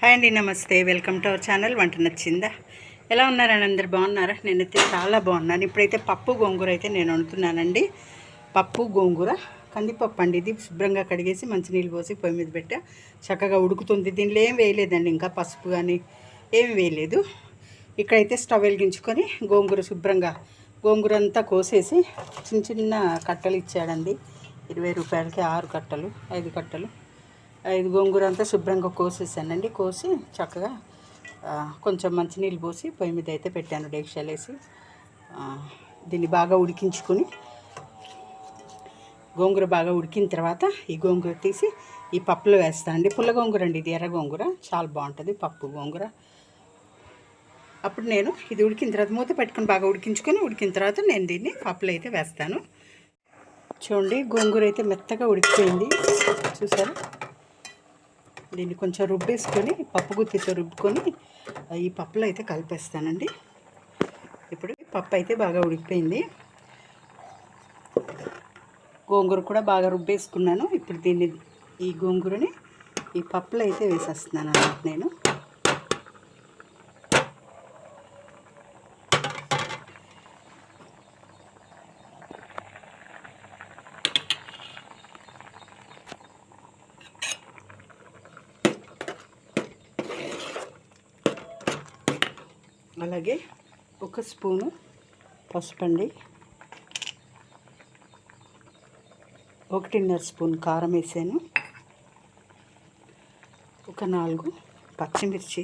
Hi అండి, నమస్తే. Welcome to our channel. వంట నచ్చిందా? ఎలా ఉన్నారని అందరు బాగున్నారా? నేనైతే చాలా బాగున్నాను. ఇప్పుడైతే పప్పు గోంగూర అయితే నేను వండుతున్నానండి. పప్పు గోంగూర కందిపప్పు అండి. ఇది శుభ్రంగా కడిగేసి మంచినీళ్ళు పోసి పొయ్యి మీద పెట్టా, చక్కగా ఉడుకుతుంది. దీనిలో ఏం వేయలేదండి, ఇంకా పసుపు కానీ ఏమి వేయలేదు. ఇక్కడైతే స్టవ్ వెలిగించుకొని గోంగూర అంతా కోసేసి చిన్న చిన్న కట్టలు ఇచ్చాడండి. 20 రూపాయలకి 6 కట్టలు, 5 కట్టలు. 5 గోంగూర అంతా శుభ్రంగా కోసేసానండి. కోసి చక్కగా కొంచెం మంచినీళ్ళు పోసి పొయ్యి మీద అయితే పెట్టాను, డేక్షాలు వేసి. దీన్ని బాగా ఉడికించుకొని, గోంగూర బాగా ఉడికిన తర్వాత ఈ గోంగూర తీసి ఈ పప్పులో వేస్తానండి. పుల్ల గోంగూర అండి ఇది, ఎర్ర గోంగూర, చాలా బాగుంటుంది పప్పు గోంగూర. అప్పుడు నేను ఇది ఉడికిన తర్వాత మూత పెట్టుకొని బాగా ఉడికిన తర్వాత నేను దీన్ని పప్పులో అయితే వేస్తాను. చూడండి, గోంగూర అయితే మెత్తగా ఉడికిపోయింది, చూసారా? దీన్ని కొంచెం రుబ్బేసుకొని, పప్పు గుత్తితో రుబ్బుకొని ఈ పప్పులో అయితే కలిపేస్తానండి. ఇప్పుడు పప్పు అయితే బాగా ఉడికిపోయింది, గోంగూర కూడా బాగా రుబ్బేసుకున్నాను. ఇప్పుడు ఈ గోంగూరని ఈ పప్పులో అయితే వేసేస్తున్నాను అన్నమాట నేను. అలాగే 1 స్పూను పసుపండి, 1.5 స్పూన్ కారం వేసాను, ఒక 4 పచ్చిమిర్చి,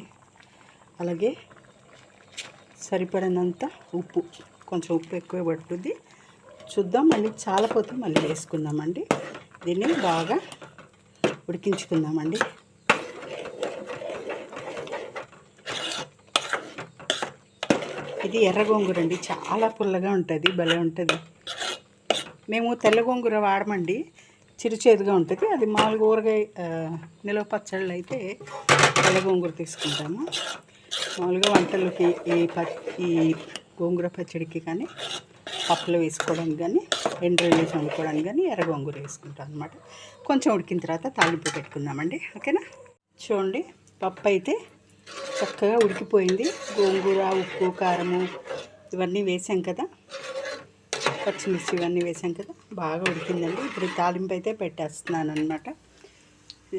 అలాగే సరిపడినంత ఉప్పు. కొంచెం ఉప్పు ఎక్కువ పడుతుంది, చూద్దాం. మళ్ళీ చాలా పోతే మళ్ళీ వేసుకుందామండి. దీన్ని బాగా ఉడికించుకుందామండి. ఇది ఎర్ర గోంగూర అండి, చాలా పుల్లగా ఉంటుంది, భలే ఉంటుంది. మేము తెల్ల గోంగూర వాడమండి, చిరుచేదుగా ఉంటుంది. అది మామూలుగా ఊరగాయ నిలవ పచ్చళ్ళు అయితే తెల్ల గోంగూర తీసుకుంటాము. మామూలుగా వంటలకి ఈ గోంగూర పచ్చడికి కానీ, పప్పులో వేసుకోవడానికి కానీ, ఎండ్రాయిలు వేసి వండుకోవడానికి కానీ ఎర్ర గోంగూర వేసుకుంటాం అనమాట. కొంచెం ఉడికిన తర్వాత తాలింపు పెట్టుకుందామండి, ఓకేనా? చూడండి, పప్పు అయితే చక్కగా ఉడికిపోయింది. గోంగూర, ఉప్పు, కారము ఇవన్నీ వేసాం కదా, పచ్చిమిర్చి ఇవన్నీ వేసాం కదా, బాగా ఉడికిందండి. ఇప్పుడు తాలింపు అయితే పెట్టేస్తున్నాను అనమాట.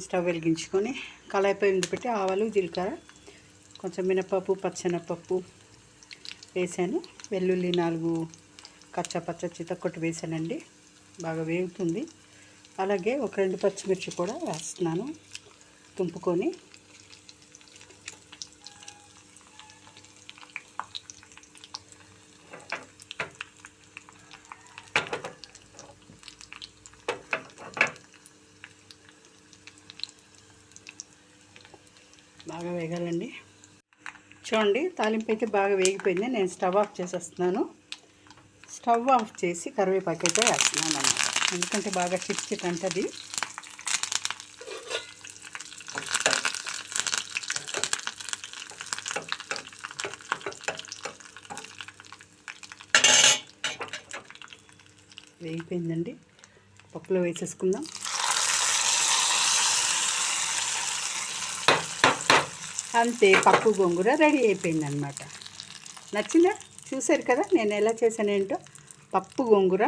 స్టవ్ వెలిగించుకొని కళాయి పొయ్యి మీద పెట్టి ఆవాలు, జీలకర్ర, కొంచెం మినపప్పు, పచ్చెనపప్పు వేసాను. వెల్లుల్లి 4 కచ్చా చితక్కొట్టు వేసానండి, బాగా వేగుతుంది. అలాగే ఒక 2 పచ్చిమిర్చి కూడా వేస్తున్నాను తుంపుకొని. బాగా వేగాలండి. చూడండి, తాలింపు అయితే బాగా వేగిపోయింది. నేను స్టవ్ ఆఫ్ చేసేస్తున్నాను. స్టవ్ ఆఫ్ చేసి కరివేపాకు అయితే వేస్తున్నాను అన్నమాట, ఎందుకంటే బాగా చిట్ అంటది. వేగిపోయిందండి, పప్పులో వేసేసుకుందాం. అంతే, పప్పు గోంగూర రెడీ అయిపోయింది అనమాట. నచ్చిందా? చూసారు కదా నేను ఎలా చేశానేంటో. పప్పు గోంగూర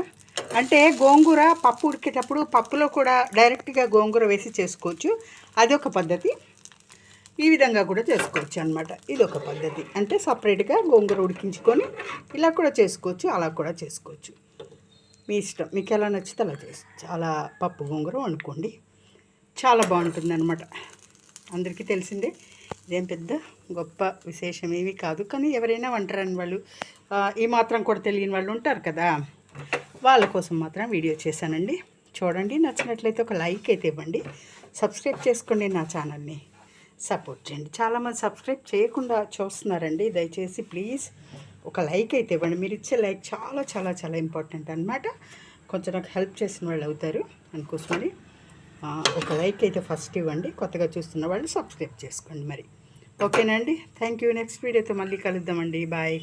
అంటే గోంగూర పప్పు ఉడికేటప్పుడు పప్పులో కూడా డైరెక్ట్గా గోంగూర వేసి చేసుకోవచ్చు, అదొక పద్ధతి. ఈ విధంగా కూడా చేసుకోవచ్చు అనమాట, ఇదొక పద్ధతి. అంటే సపరేట్గా గోంగూర ఉడికించుకొని ఇలా కూడా చేసుకోవచ్చు, అలా కూడా చేసుకోవచ్చు, మీ ఇష్టం. మీకు ఎలా నచ్చితే అలా చేసుకోవచ్చు. అలా పప్పు గోంగూర వండుకోండి, చాలా బాగుంటుంది అనమాట. అందరికీ తెలిసిందే, ఇదేం పెద్ద గొప్ప విశేషం ఏమీ కాదు. కానీ ఎవరైనా వంటరాని వాళ్ళు, ఈ మాత్రం కూడా తెలియని వాళ్ళు ఉంటారు కదా, వాళ్ళ కోసం మాత్రం వీడియో చేశానండి. చూడండి, నచ్చినట్లయితే ఒక లైక్ అయితే ఇవ్వండి, సబ్స్క్రైబ్ చేసుకోండి, నా ఛానల్ని సపోర్ట్ చేయండి. చాలామంది సబ్స్క్రైబ్ చేయకుండా చూస్తున్నారండి, దయచేసి ప్లీజ్ ఒక లైక్ అయితే ఇవ్వండి. మీరు ఇచ్చే లైక్ చాలా చాలా చాలా ఇంపార్టెంట్ అనమాట. కొంచెం నాకు హెల్ప్ చేసిన వాళ్ళు అవుతారు, అందుకోసమని ఒక లైక్ అయితే ఫస్ట్ ఇవ్వండి. కొత్తగా చూస్తున్న వాళ్ళు సబ్స్క్రైబ్ చేసుకోండి మరి, ఓకేనా అండి? Thank you. నెక్స్ట్ వీడియోతో మళ్ళీ కలుద్దామండి, బాయ్.